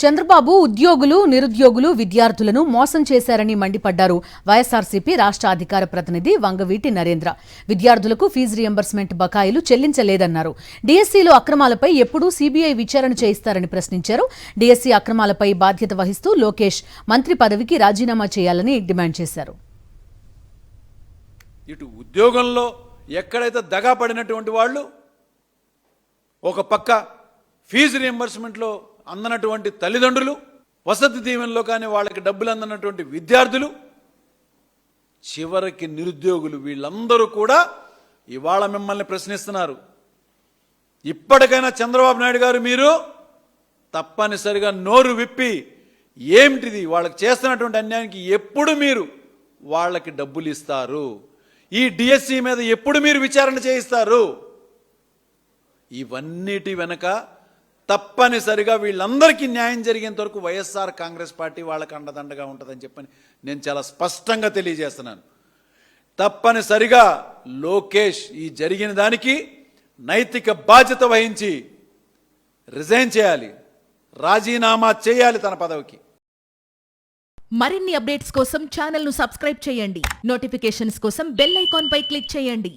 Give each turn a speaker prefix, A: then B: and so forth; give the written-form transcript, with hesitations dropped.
A: చంద్రబాబు ఉద్యోగులు, నిరుద్యోగులు, విద్యార్థులను మోసం చేశారని మండిపడ్డారు వైఎస్ఆర్సీపీ రాష్ట్ర అధికార ప్రతినిధి వంగవీటి నరేంద్ర. విద్యార్థులకు ఫీజు రియంబర్స్మెంట్ బకాయిలు చెల్లించలేదన్నారు. డీఎస్సీలో అక్రమాలపై ఎప్పుడూ సీబీఐ విచారణ చేయిస్తారని ప్రశ్నించారు. డీఎస్సీ అక్రమాలపై బాధ్యత వహిస్తూ లోకేష్ మంత్రి పదవికి రాజీనామా చేయాలని డిమాండ్ చేశారు.
B: ఇటు ఉద్యోగంలో ఎక్కడైతే దగా పడినటువంటి వాళ్ళు, ఒక పక్క ఫీజు రియంబర్స్మెంట్లో అందనటువంటి తల్లిదండ్రులు, వసతి దీవెనలో కానీ వాళ్ళకి డబ్బులు అందనటువంటి విద్యార్థులు, చివరికి నిరుద్యోగులు, వీళ్ళందరూ కూడా ఇవాళ మిమ్మల్ని ప్రశ్నిస్తున్నారు. ఇప్పటికైనా చంద్రబాబు నాయుడు గారు మీరు తప్పనిసరిగా నోరు విప్పి ఏమిటిది, వాళ్ళకి చేస్తున్నటువంటి అన్యాయానికి ఎప్పుడు మీరు వాళ్ళకి డబ్బులు ఇస్తారు, ఈ డిఎస్సి మీద ఎప్పుడు మీరు విచారణ చేయిస్తారు, ఇవన్నిటి వెనక తప్పనిసరిగా వీళ్ళందరికీ న్యాయం జరిగేంత వరకు వైఎస్ఆర్ కాంగ్రెస్ పార్టీ వాళ్ళకి అండదండగా ఉంటుందని చెప్పని నేను చాలా స్పష్టంగా తెలియజేస్తున్నాను. తప్పనిసరిగా లోకేష్ ఈ జరిగిన దానికి నైతిక బాధ్యత వహించి రిజైన్ చేయాలి, రాజీనామా చేయాలి తన పదవికి.
C: మరిన్ని అప్డేట్స్ కోసం ఛానల్ను సబ్స్క్రైబ్ చేయండి. నోటిఫికేషన్స్ కోసం బెల్ ఐకాన్ పై క్లిక్ చేయండి.